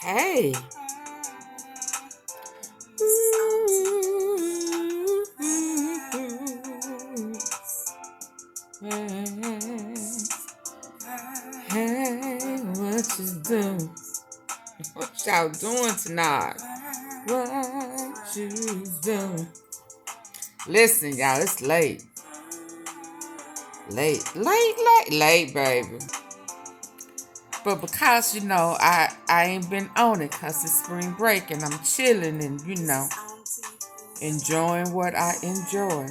Hey. Hey, what you doing? What y'all doing tonight? What you doing? Listen, y'all, it's late. Late, baby. But because, I ain't been on it because it's spring break and I'm chilling and, enjoying what I enjoy.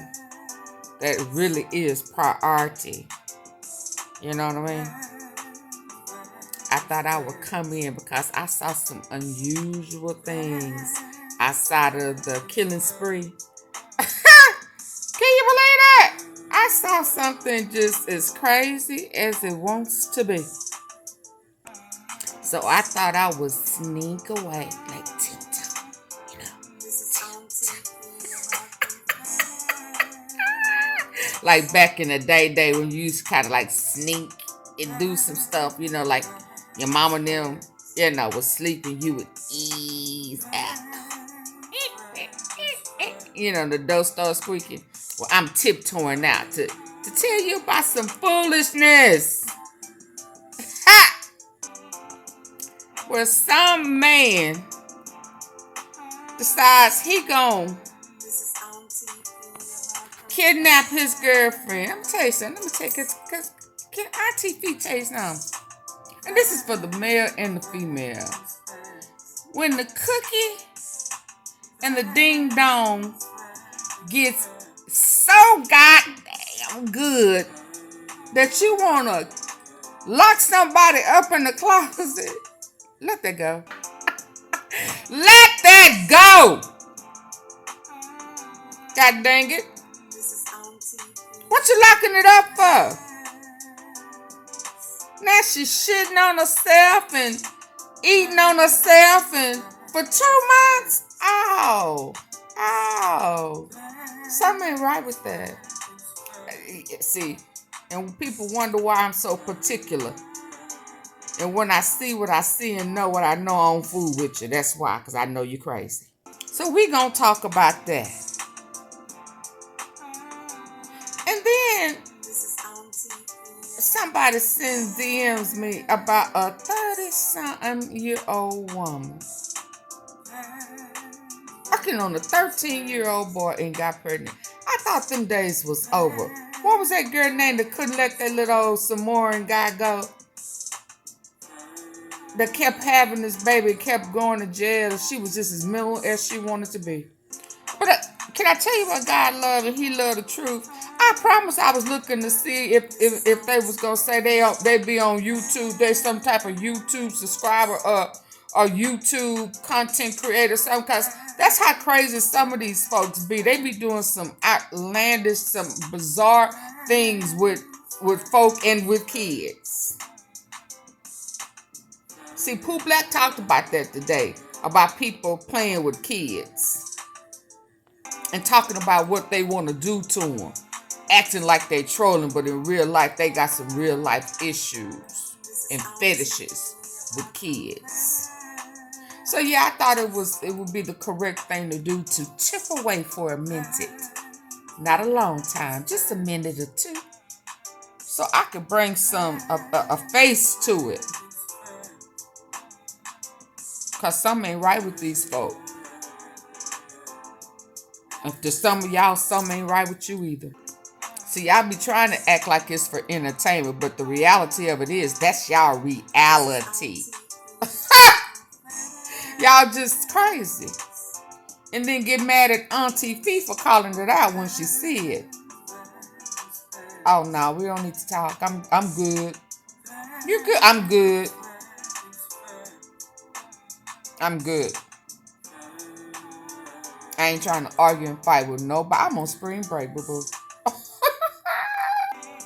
That really is priority. You know what I mean? I thought I would come in because I saw some unusual things outside of the killing spree. Can you believe that? I saw something just as crazy as it wants to be. So I thought I would sneak away, like tiptoe, like back in the day when you used to kind of like sneak and do some stuff, like your mama and them, was sleeping, you would ease out. The door starts squeaking. Well, I'm tiptoeing out to tell you about some foolishness. Ha! Where some man decides he gon' kidnap his girlfriend. Let me tell you something. Because can AunTeaFee tell you something? And this is for the male and the female. When the cookie and the ding dong gets so goddamn good that you want to lock somebody up in the closet, let that go. Let that go. God dang it. What you locking it up for? Now she's shitting on herself and eating on herself and for 2 months? Oh. Something ain't right with that. See, and people wonder why I'm so particular. And when I see what I see and know what I know, I don't fool with you. That's why, because I know you're crazy. So we gonna talk about that. And then somebody sends DMs me about a 30-something-year-old woman working on a 13-year-old boy and got pregnant. I thought them days was over. What was that girl name that couldn't let that little old Samoan guy go? That kept having this baby, kept going to jail. She was just as mental as she wanted to be. But can I tell you what God loved and he loved the truth? I promise I was looking to see if they was going to say they'd be on YouTube. They some type of YouTube subscriber or YouTube content creator. Something, because that's how crazy some of these folks be. They be doing some outlandish, some bizarre things with folk and with kids. See, Pooh Black talked about that today, about people playing with kids and talking about what they want to do to them, acting like they trolling, but in real life, they got some real life issues and fetishes with kids. So yeah, I thought it would be the correct thing to do to chip away for a minute. Not a long time, just a minute or two. So I could bring a face to it. Because something ain't right with these folk. If there's some of y'all, something ain't right with you either. See, y'all be trying to act like it's for entertainment, but the reality of it is, that's y'all reality. Y'all just crazy. And then get mad at AunTeaFee for calling it out when she see it. Oh no, we don't need to talk. I'm good. You good? I'm good. I'm good. I ain't trying to argue and fight with nobody. I'm on spring break, boo-boo.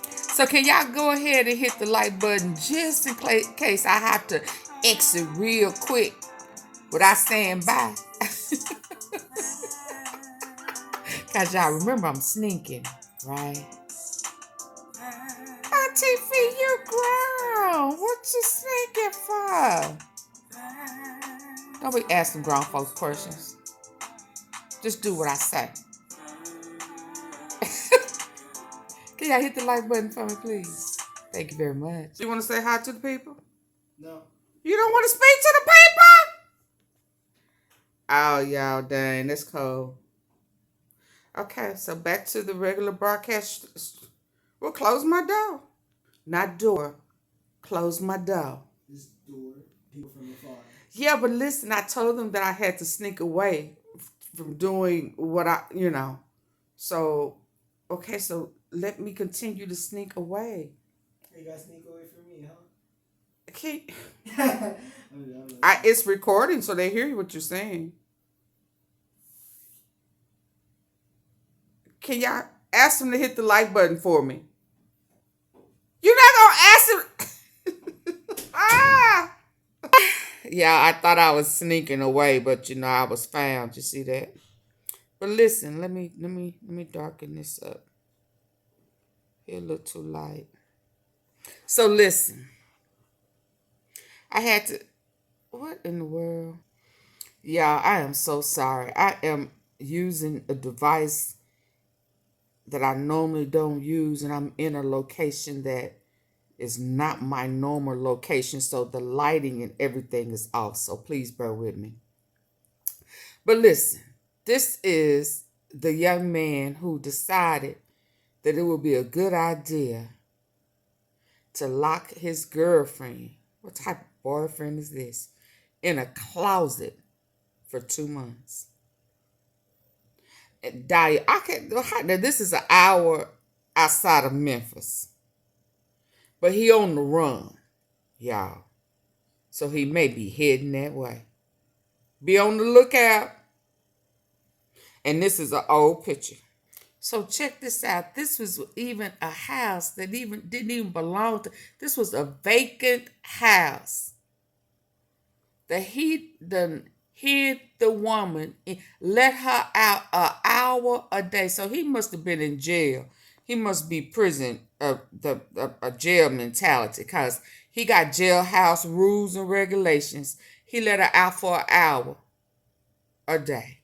So can y'all go ahead and hit the like button just in case I have to exit real quick without saying bye. Because y'all remember I'm sneaking, right? AunTeaFee, you grown. What you sneaking for? Don't be asking grown folks questions. Just do what I say. Can y'all hit the like button for me, please? Thank you very much. You want to say hi to the people? No. You don't want to speak to the people? Oh, y'all, dang, that's cold. Okay, so back to the regular broadcast. We'll close my door. Not door. Close my door. This door, people from afar. Yeah, but listen, I told them that I had to sneak away from doing what So, okay, so let me continue to sneak away. You gotta sneak away from me, huh? Okay. I'm It's recording, so they hear what you're saying. Can y'all ask them to hit the like button for me? You're not gonna ask them. Ah! Yeah, I thought I was sneaking away, but I was found. You see that? But listen, let me darken this up. It look too light. So listen. I had to. What in the world? Yeah, I am so sorry. I am using a device that I normally don't use, and I'm in a location that is not my normal location, so the lighting and everything is off, so please bear with me. But listen, this is the young man who decided that it would be a good idea to lock his girlfriend, what type of boyfriend is this, in a closet for 2 months. Now, this is an hour outside of Memphis. But he on the run, y'all. So he may be heading that way. Be on the lookout. And this is an old picture. So check this out. This was even a house that didn't even belong to. This was a vacant house. That he done hid the woman and let her out an hour a day. So he must have been in jail. He must be prison, a jail mentality, because he got jailhouse rules and regulations. He let her out for an hour a day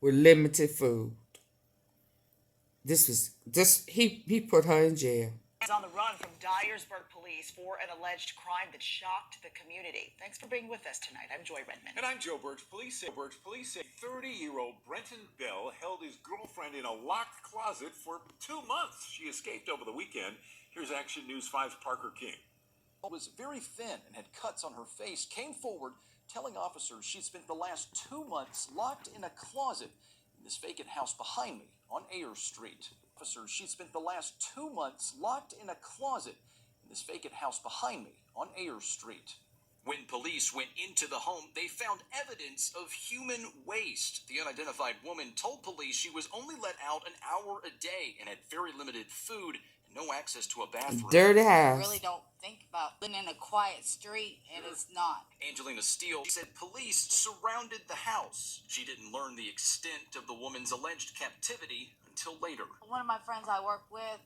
with limited food. He put her in jail. Is on the run from Dyersburg police for an alleged crime that shocked the community. Thanks for being with us tonight. I'm Joy Redmond. And I'm Joe Birch. Police say 30-year-old Brenton Bell held his girlfriend in a locked closet for 2 months. She escaped over the weekend. Here's Action News 5's Parker King. Was very thin and had cuts on her face, came forward telling officers she'd spent the last 2 months locked in a closet in this vacant house behind me on Ayers Street. Officers, she'd spent the last 2 months locked in a closet in this vacant house behind me on Ayers Street. When police went into the home, they found evidence of human waste. The unidentified woman told police she was only let out an hour a day and had very limited food and no access to a bathroom. Dirty house. I really don't think about living in a quiet street, and it's not. Angelina Steele said police surrounded the house. She didn't learn the extent of the woman's alleged captivity until later. One of my friends I work with,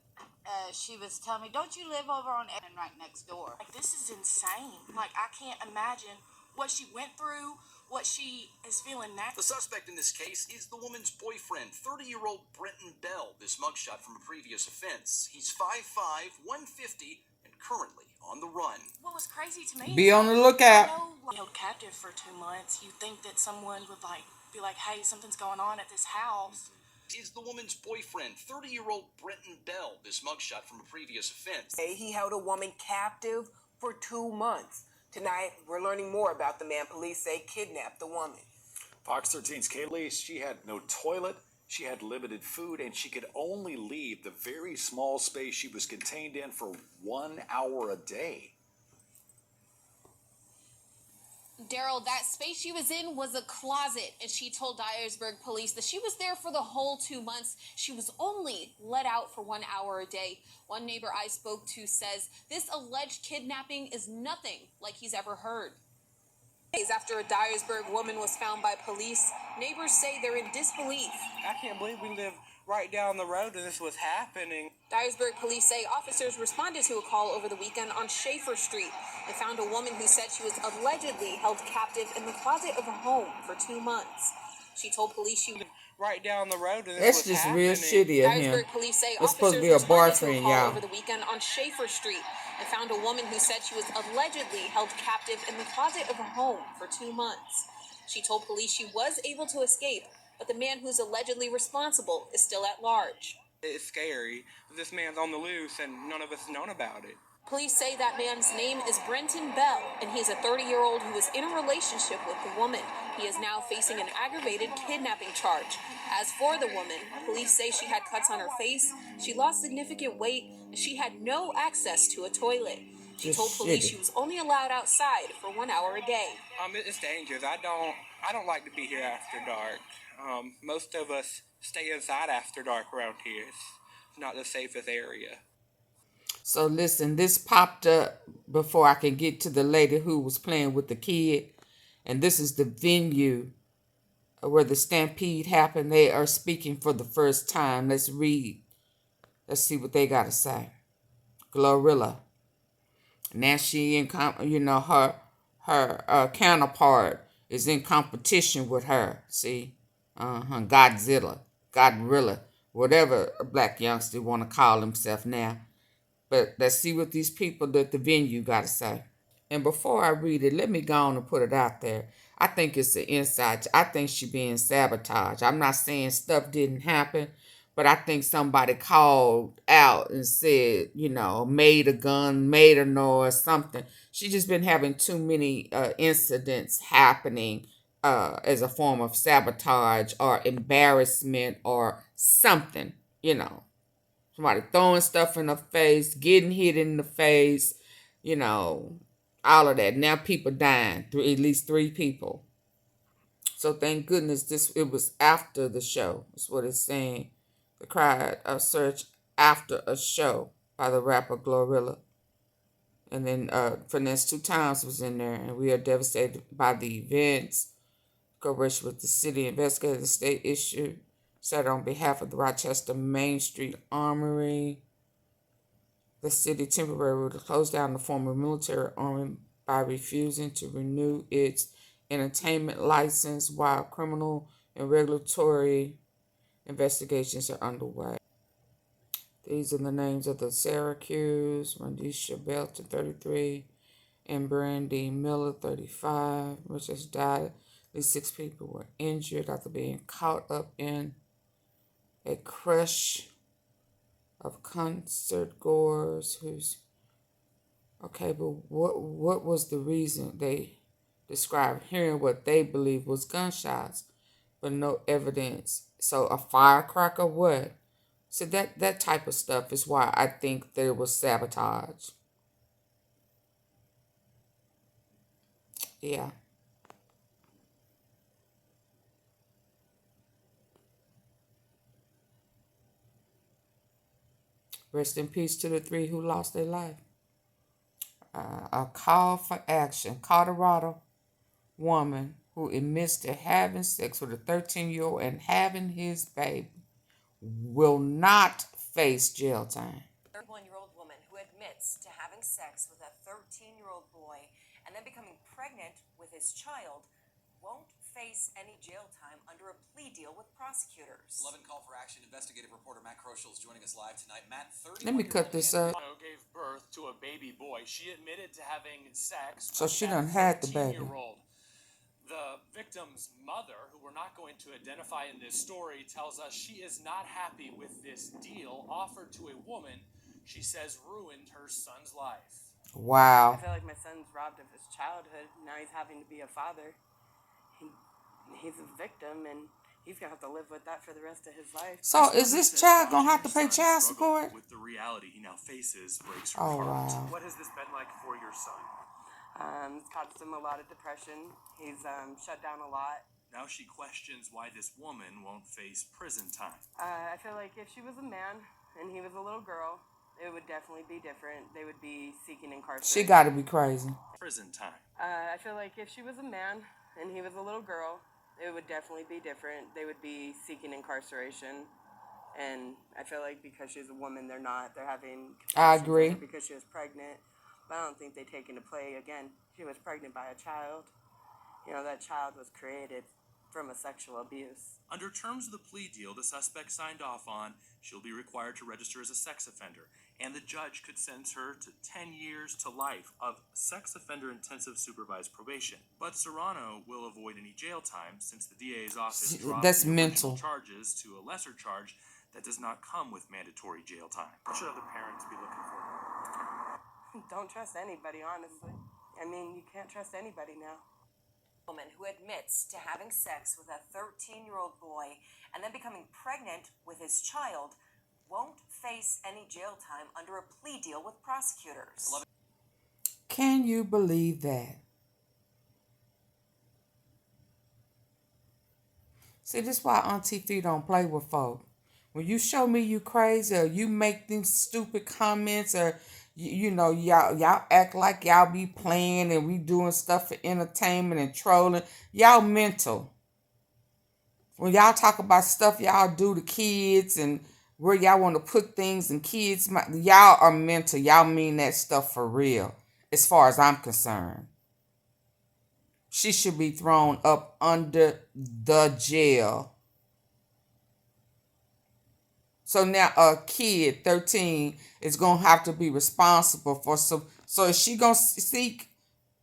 she was telling me, don't you live over on Eden right next door? Like, this is insane. Like, I can't imagine what she went through, what she is feeling now. The suspect in this case is the woman's boyfriend, 30-year-old Brenton Bell. This mugshot from a previous offense. He's 5'5", 150, and currently on the run. What was crazy to me, Be on the lookout. Held captive for 2 months. You think that someone would be like, hey, something's going on at this house. Is the woman's boyfriend, 30-year-old Brenton Bell. This mugshot from a previous offense. He held a woman captive for 2 months. Tonight, we're learning more about the man police say kidnapped the woman. Fox 13's Kaylee, she had no toilet, she had limited food, and she could only leave the very small space she was contained in for 1 hour a day. Daryl, that space she was in was a closet, and she told Dyersburg police that she was there for the whole 2 months. She was only let out for 1 hour a day. One neighbor I spoke to says this alleged kidnapping is nothing like he's ever heard. Days after a Dyersburg woman was found by police, neighbors say they're in disbelief. I can't believe we live right down the road and this was happening. Dyersburg police say officers responded to a call over the weekend on Schaefer Street. They found a woman who said she was allegedly held captive in the closet of a home for 2 months. She told police she right down the road and That's just real shitty of him. Dyersburg police say It's supposed to officers be a responded to a boyfriend, call y'all. over the weekend on Schaefer Street. They found a woman who said she was allegedly held captive in the closet of a home for 2 months. She told police she was able to escape, but the man who's allegedly responsible is still at large. It's scary. This man's on the loose and none of us known about it. Police say that man's name is Brenton Bell, and he's a 30-year-old who was in a relationship with the woman. He is now facing an aggravated kidnapping charge. As for the woman, police say she had cuts on her face, she lost significant weight, and she had no access to a toilet. She told police she was only allowed outside for 1 hour a day. It's dangerous. I don't like to be here after dark. Most of us stay inside after dark around here. It's not the safest area. So listen, this popped up before I can get to the lady who was playing with the kid. And this is the venue where the stampede happened. They are speaking for the first time. Let's read. Let's see what they got to say. Glorilla. Now she in, her counterpart is in competition with her. See, Godzilla, whatever a black youngster want to call himself now. But let's see what these people at the venue got to say. And before I read it, let me go on and put it out there. I think it's an inside. I think she being sabotaged. I'm not saying stuff didn't happen, but I think somebody called out and said, made a gun, made a noise, something. She just been having too many incidents happening as a form of sabotage or embarrassment or something, Somebody throwing stuff in her face, getting hit in the face, all of that. Now people dying, at least 3 people. So thank goodness it was after the show. That's what it's saying. The crowd search after a show by the rapper Glorilla. And then Finesse 2 Times was in there. And we are devastated by the events. Cooperation with the city investigated the state issue. Said on behalf of the Rochester Main Street Armory, the city temporarily will close down the former military army by refusing to renew its entertainment license while criminal and regulatory investigations are underway. These are the names of the Syracuse, Rondisha Belton, 33, and Brandy Miller, 35, which has died. At least 6 people were injured after being caught up in a crush of concert goers who's okay, but what was the reason? They described hearing what they believed was gunshots, but no evidence. So a firecracker, what? So that type of stuff is why I think there was sabotage. Yeah. Rest in peace to the 3 who lost their life. A call for action. Colorado woman who admits to having sex with a 13-year-old and having his baby will not face jail time. 31-year-old woman who admits to having sex with a 13-year-old boy and then becoming pregnant with his child won't face any jail time under a plea deal with prosecutors. 11 call for action. Investigative reporter Matt Kroschel is joining us live tonight. Matt, 30. Let me cut this up. Gave birth to a baby boy. She admitted to having sex. So she done had the baby. The victim's mother, who we're not going to identify in this story, tells us she is not happy with this deal offered to a woman she says ruined her son's life. Wow. I feel like my son's robbed of his childhood. Now he's having to be a father. He's a victim, and he's gonna have to live with that for the rest of his life. So is this child gonna have to pay child support? With the reality he now faces breaks her Oh, heart. wow. What has this been like for your son? It's caused him a lot of depression. He's shut down a lot. Now she questions why this woman won't face prison time. I feel like if she was a man and he was a little girl, it would definitely be different. They would be seeking incarceration. She got to be crazy. Prison time. I feel like if she was a man and he was a little girl, it would definitely be different. They would be seeking incarceration. And I feel like because she's a woman, they're not. They're having I compassion for her agree. because she was pregnant. But I don't think they take into play, again, she was pregnant by a child. You know, that child was created from a sexual abuse. Under terms of the plea deal the suspect signed off on, she'll be required to register as a sex offender, and the judge could sentence her to 10 years to life of sex offender intensive supervised probation. But Serrano will avoid any jail time since the DA's office dropped That's the original mental. charges to a lesser charge that does not come with mandatory jail time. What should other parents be looking for? Don't trust anybody, honestly. I mean, you can't trust anybody now. Woman who admits to having sex with a 13-year-old boy and then becoming pregnant with his child won't face any jail time under a plea deal with prosecutors. Can you believe that? See, this is why AunTeaFee don't play with folk. When you show me you crazy or you make these stupid comments or you know, y'all act like y'all be playing and we doing stuff for entertainment and trolling. Y'all mental. When y'all talk about stuff y'all do to kids and where y'all want to put things in kids, y'all are mental. Y'all mean that stuff for real, as far as I'm concerned. She should be thrown up under the jail. So now a kid, 13, is going to have to be responsible for some. So is she going to seek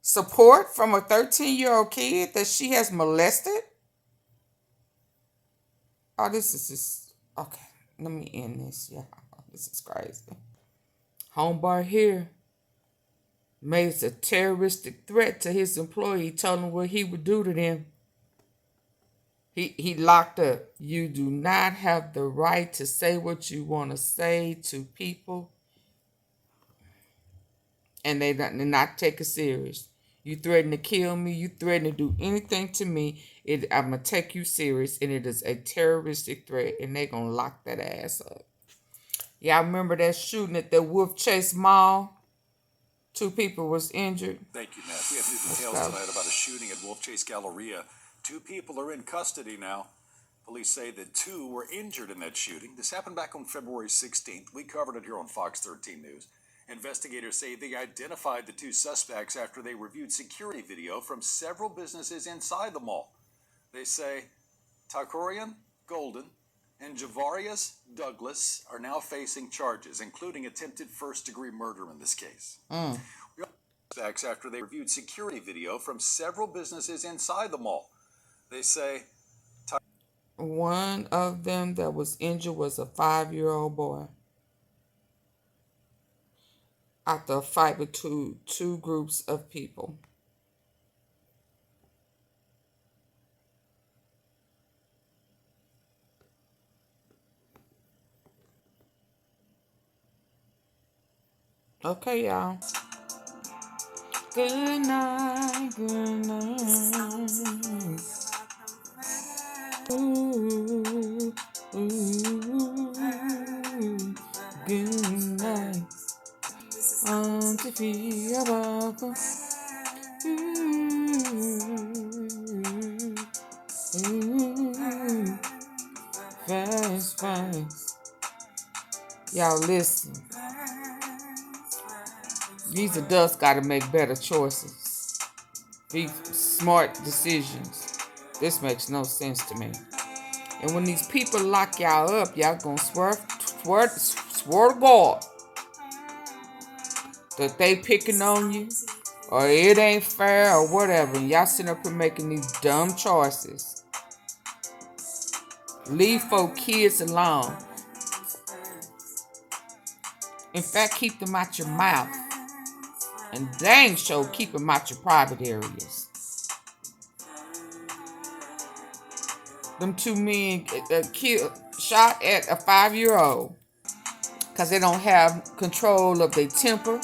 support from a 13-year-old kid that she has molested? Oh, this is just, okay. Let me end this, y'all. This is crazy. Homeboy here made a terroristic threat to his employee, told him what he would do to them. He locked up. You do not have the right to say what you want to say to people, and they not take it serious. You threaten to kill me. You threaten to do anything to me. I'm going to take you serious, and it is a terroristic threat, and they're going to lock that ass up. Y'all remember that shooting at the Wolf Chase Mall? 2 people was injured. Thank you, Matt. We have new details tonight about a shooting at Wolf Chase Galleria. 2 people are in custody now. Police say that 2 were injured in that shooting. This happened back on February 16th. We covered it here on Fox 13 News. Investigators say they identified the 2 suspects after they reviewed security video from several businesses inside the mall. They say Takorian Golden and Javarius Douglas are now facing charges, including attempted first-degree murder in this case. Suspects after they reviewed security video from several businesses inside the mall. They say one of them that was injured was a 5-year-old boy. After a fight with two groups of people. Okay, y'all. Good night, good night. Ooh, ooh, good night. AunTeaFee, you're welcome. Fast, fast. Y'all listen. These adults got to make better choices. Be smart decisions. This makes no sense to me. And when these people lock y'all up, y'all gonna swear to God that they picking on you, or it ain't fair, or whatever. And y'all sitting up here making these dumb choices. Leave folk kids alone. In fact, keep them out your mouth. And dang sure keep them out your private areas. Them 2 men shot at a 5-year-old because they don't have control of their temper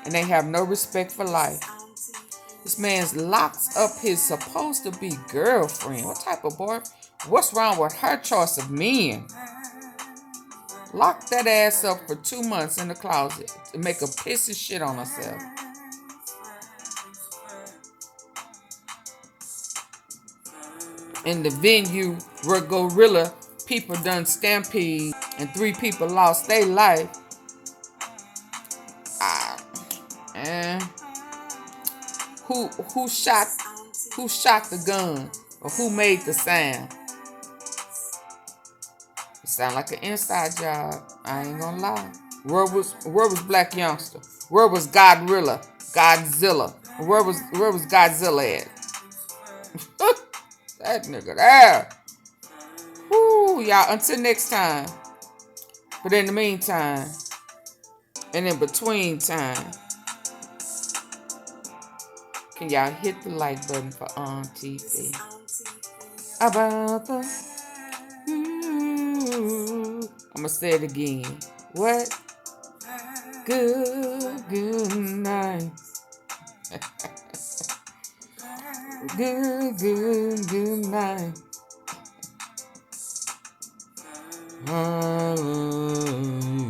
and they have no respect for life. This man's locks up his supposed to be girlfriend. What type of boy? What's wrong with her choice of men? Lock that ass up for 2 months in the closet to make a piss of shit on herself. In the venue where gorilla people done stampede and 3 people lost their life. Who shot the gun, or who made the sound? It sound like an inside job. I ain't gonna lie. Where was Black Youngster? Where was Godzilla? Where was Godzilla at? That nigga there. Woo, y'all. Until next time. But in the meantime, and in between time, can y'all hit the like button for AunTeaFee? About the I'm gonna say it again. What? Good night. Good night. I love you.